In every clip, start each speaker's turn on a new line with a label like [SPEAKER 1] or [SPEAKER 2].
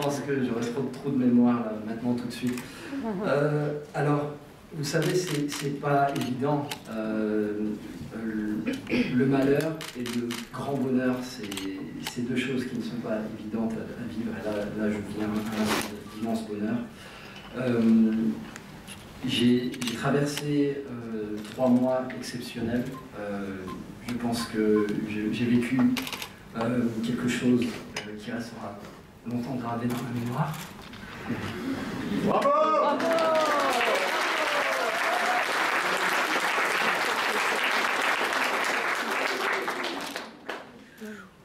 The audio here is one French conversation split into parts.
[SPEAKER 1] pense que j'aurais trop de mémoire là, maintenant tout de suite. Alors, vous savez, c'est pas évident. Le malheur et le grand bonheur, c'est deux choses qui ne sont pas évidentes à vivre. Et là je viens à l'immense bonheur. J'ai traversé 3 mois exceptionnels. Je pense que j'ai vécu quelque chose qui restera longtemps gravé dans ma mémoire. Bravo! Bravo!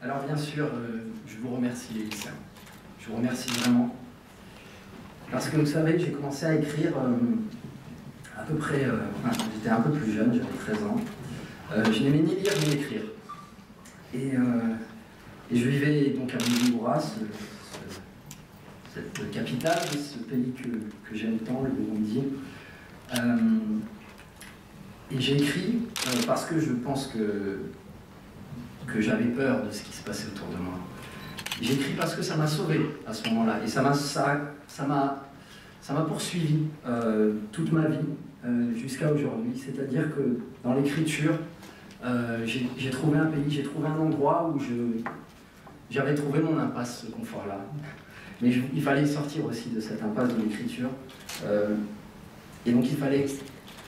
[SPEAKER 1] Alors bien sûr, je vous remercie les lycéens. Je vous remercie vraiment. Parce que vous savez, j'ai commencé à écrire à peu près, j'étais un peu plus jeune, j'avais 13 ans. Je n'aimais ni lire ni écrire. Et je vivais donc à Bujumbura, cette capitale, ce pays que j'aime tant, le Burundi. Et j'ai écrit parce que je pense que j'avais peur de ce qui se passait autour de moi. J'ai écrit parce que ça m'a sauvé à ce moment-là. Et ça m'a poursuivi toute ma vie jusqu'à aujourd'hui. C'est-à-dire que dans l'écriture, j'ai trouvé un pays, j'ai trouvé un endroit où j'avais trouvé mon impasse, ce confort-là. Mais il fallait sortir aussi de cette impasse de l'écriture. Et donc il fallait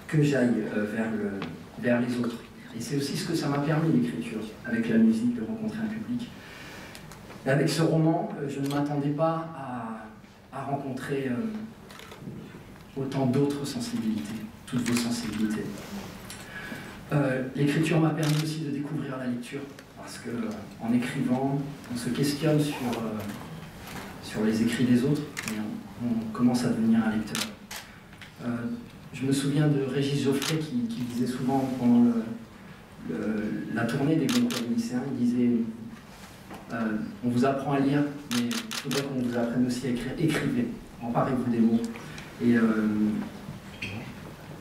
[SPEAKER 1] que j'aille vers les autres. Et c'est aussi ce que ça m'a permis, l'écriture, avec la musique, de rencontrer un public. Et avec ce roman, je ne m'attendais pas à rencontrer autant d'autres sensibilités, toutes vos sensibilités. L'écriture m'a permis aussi de découvrir la lecture, parce qu'en écrivant, on se questionne sur les écrits des autres, et on commence à devenir un lecteur. Je me souviens de Régis Geoffrey qui disait souvent pendant la tournée des Goncourt lycéens, il disait on vous apprend à lire, mais il faudrait qu'on vous apprenne aussi à écrire. Écrivez, emparez-vous des mots. Et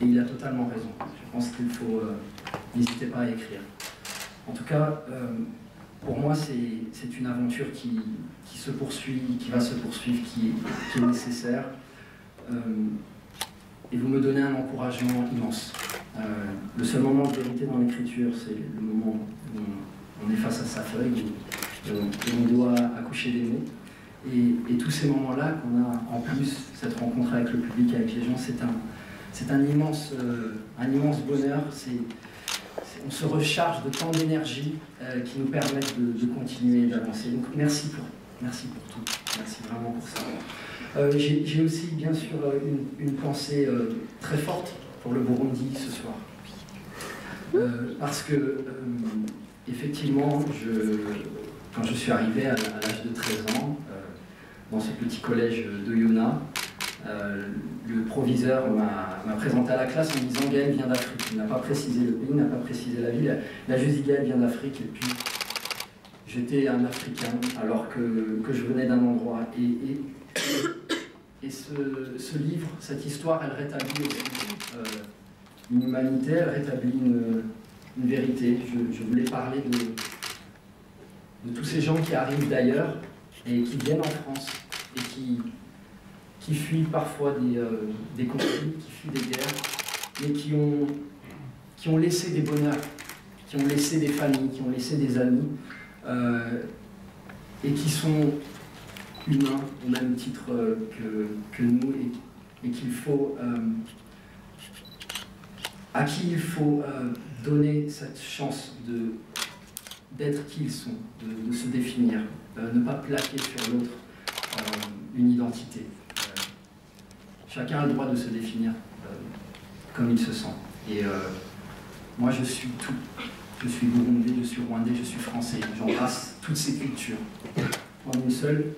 [SPEAKER 1] il a totalement raison. Je pense qu'il faut n'hésitez pas à écrire. En tout cas, pour moi, c'est une aventure qui se poursuit, qui va se poursuivre, qui est nécessaire. Et vous me donnez un encouragement immense. Le seul moment de vérité dans l'écriture, c'est le moment où on est face à sa feuille, où on doit accoucher des mots. Et tous ces moments-là qu'on a, en plus, cette rencontre avec le public, avec les gens, c'est un immense bonheur. On se recharge de tant d'énergie qui nous permettent de continuer d'avancer. Donc merci pour tout. Merci vraiment pour ça. J'ai aussi, bien sûr, une pensée très forte pour le Burundi ce soir. Parce que, effectivement, quand je suis arrivé à l'âge de 13 ans, dans ce petit collège de Yona, le proviseur m'a présenté à la classe en me disant « Gaël vient d'Afrique ». Il n'a pas précisé le pays, il n'a pas précisé la ville. Il a juste dit « Gaël vient d'Afrique ». Et puis, j'étais un Africain, alors que je venais d'un endroit. Et ce livre, cette histoire, elle rétablit aussi une humanité, elle rétablit une vérité. Je voulais parler de tous ces gens qui arrivent d'ailleurs et qui viennent en France et qui fuient parfois des conflits, qui fuient des guerres, mais qui ont laissé des bonheurs, qui ont laissé des familles, qui ont laissé des amis, et qui sont humains au même titre que nous, et à qui il faut donner cette chance d'être qui ils sont, de se définir, ne pas plaquer sur l'autre une identité. Chacun a le droit de se définir comme il se sent. Et moi, je suis tout. Je suis burundais, je suis rwandais, je suis français. J'embrasse toutes ces cultures. En une seule,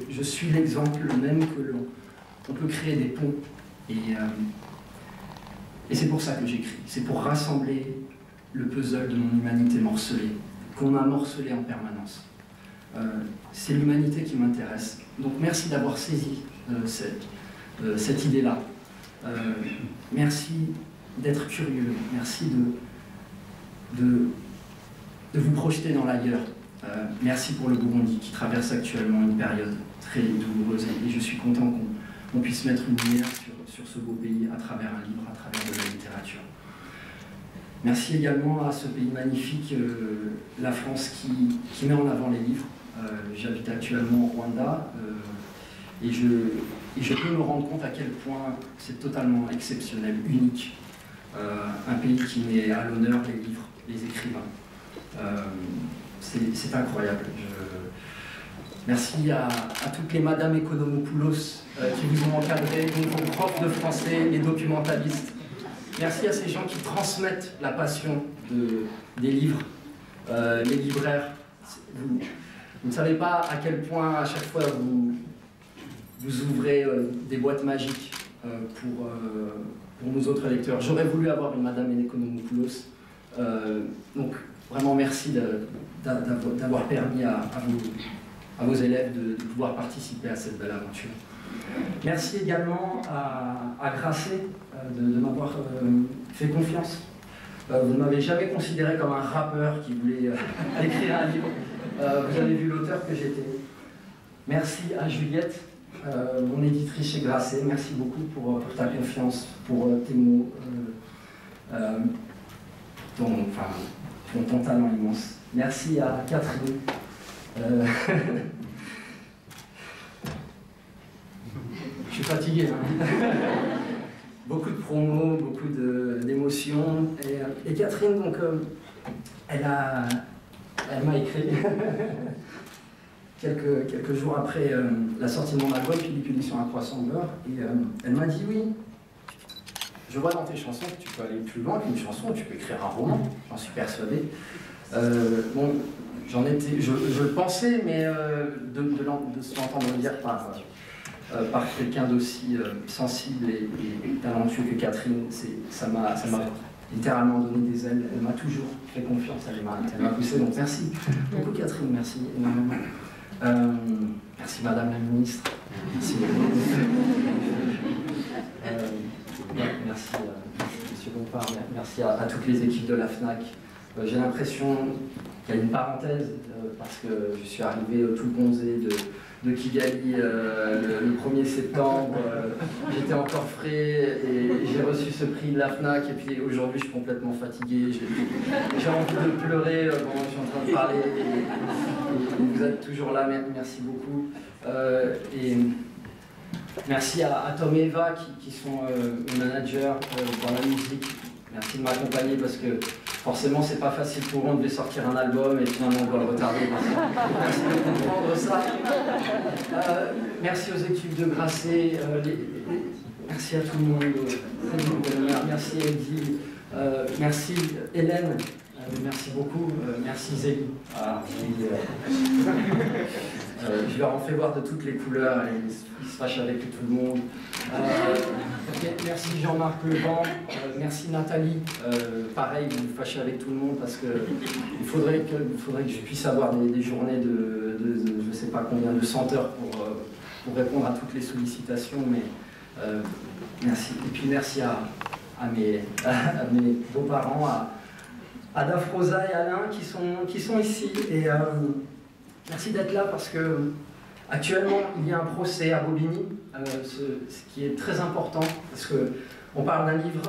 [SPEAKER 1] je suis l'exemple même que on peut créer des ponts. Et c'est pour ça que j'écris. C'est pour rassembler le puzzle de mon humanité morcelée, qu'on a morcelé en permanence. C'est l'humanité qui m'intéresse. Donc merci d'avoir saisi cette idée-là. Merci d'être curieux. Merci de vous projeter dans l'ailleurs. Merci pour le Burundi qui traverse actuellement une période très douloureuse et je suis content qu'on puisse mettre une lumière sur ce beau pays à travers un livre, à travers de la littérature. Merci également à ce pays magnifique, la France, qui met en avant les livres. J'habite actuellement au Rwanda et je peux me rendre compte à quel point c'est totalement exceptionnel, unique. Un pays qui met à l'honneur les livres, les écrivains. C'est incroyable. Merci à toutes les Madame Economopoulos qui vous ont encadré, vos profs de français, les documentalistes. Merci à ces gens qui transmettent la passion des livres, les libraires. Vous ne savez pas à quel point à chaque fois vous ouvrez des boîtes magiques pour nous autres lecteurs. J'aurais voulu avoir une Madame Economopoulos. Donc vraiment merci d'avoir permis à vos élèves de pouvoir participer à cette belle aventure. Merci également à Grasset de m'avoir fait confiance. Vous ne m'avez jamais considéré comme un rappeur qui voulait écrire un livre. Vous avez vu l'auteur que j'étais. Merci à Juliette, mon éditrice chez Grasset. Merci beaucoup pour ta confiance, pour tes mots, ton talent immense. Merci à Catherine. Je suis fatigué. Hein. Beaucoup de promos, beaucoup d'émotions. Et Catherine, donc, elle m'a écrit quelques jours après la sortie de mon album, Pellicule Édition à Croissant de beurre, et elle m'a dit oui. Je vois dans tes chansons que tu peux aller plus loin qu'une chanson, tu peux écrire un roman, j'en suis persuadé. Bon, je le pensais, mais de se l'entendre dire par quelqu'un d'aussi sensible et talentueux que Catherine, ça m'a littéralement donné des ailes. Elle m'a toujours fait confiance, elle m'a poussé, donc merci beaucoup Catherine, merci énormément. Merci Madame la Ministre, merci beaucoup. Merci Monsieur Bompard, merci à toutes les équipes de la FNAC. J'ai l'impression qu'il y a une parenthèse parce que je suis arrivé tout bronzé de Kigali le 1er septembre. J'étais encore frais et j'ai reçu ce prix de la FNAC et puis aujourd'hui je suis complètement fatigué. J'ai envie de pleurer pendant que je suis en train de parler et vous êtes toujours là, merci beaucoup. Et merci à Tom et Eva qui sont mes managers dans la musique. Merci de m'accompagner parce que forcément c'est pas facile pour eux, on devait sortir un album et finalement on doit le retarder. Merci de comprendre ça. Merci aux équipes de Grasset, merci à tout le monde. Merci Eddie, merci Hélène. Merci beaucoup, merci Zélie. Je leur en fais voir de toutes les couleurs, ils se fâchent avec tout le monde. Merci Jean-Marc Levent, merci Nathalie. Pareil, vous vous fâchez avec tout le monde parce qu'il faudrait que je puisse avoir des journées de je ne sais pas combien, de 100 heures pour répondre à toutes les sollicitations. Mais merci. Et puis merci à mes beaux-parents, à Dafrosa et Alain qui sont ici. Et merci d'être là parce que actuellement il y a un procès à Bobigny, ce qui est très important parce qu'on parle d'un livre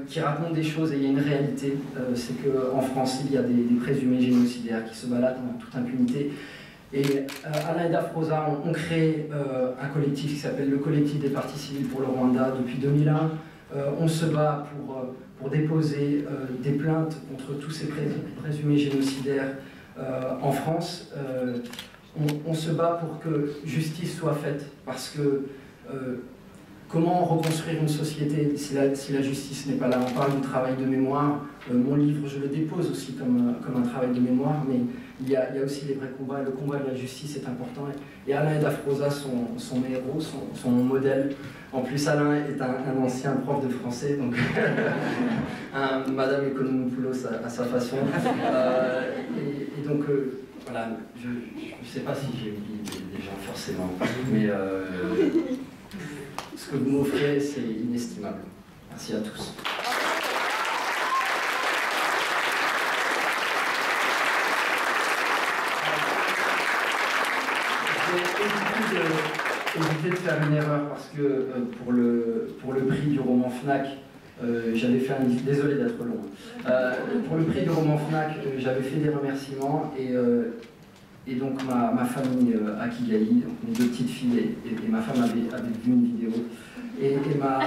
[SPEAKER 1] qui raconte des choses et il y a une réalité. C'est qu'en France il y a des présumés génocidaires qui se baladent en toute impunité. Et Alain et Dafrosa ont créé un collectif qui s'appelle le Collectif des parties civiles pour le Rwanda depuis 2001. On se bat pour déposer des plaintes contre tous ces présumés génocidaires en France. On se bat pour que justice soit faite, parce que comment reconstruire une société si la justice n'est pas là? On parle du travail de mémoire. Mon livre, je le dépose aussi comme un travail de mémoire, mais il y a aussi les vrais combats. Le combat de la justice est important. Et Alain et Dafrosa sont mes héros, sont mon modèle. En plus, Alain est un ancien prof de français, donc un Madame Economopoulos à sa façon. Et donc, voilà, je ne sais pas si j'ai oublié des gens forcément, mais ce que vous m'offrez, c'est inestimable. Merci à tous. évité de faire une erreur parce que pour le prix du roman Fnac, j'avais fait un... Désolé d'être long. Pour le prix du roman Fnac, j'avais fait des remerciements et donc ma famille à Kigali, donc mes 2 petites filles et ma femme avait vu une vidéo. Et ma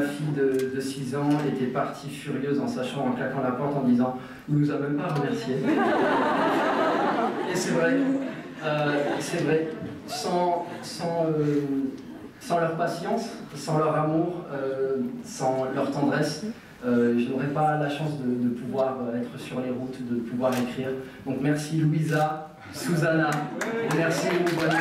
[SPEAKER 1] fille de 6 ans était partie furieuse en sachant, en claquant la porte en disant « Il nous a même pas remercié ». Et c'est vrai, sans leur patience, sans leur amour, sans leur tendresse, je n'aurais pas la chance de pouvoir être sur les routes, de pouvoir écrire. Donc merci Louisa, Susanna, merci Louisa.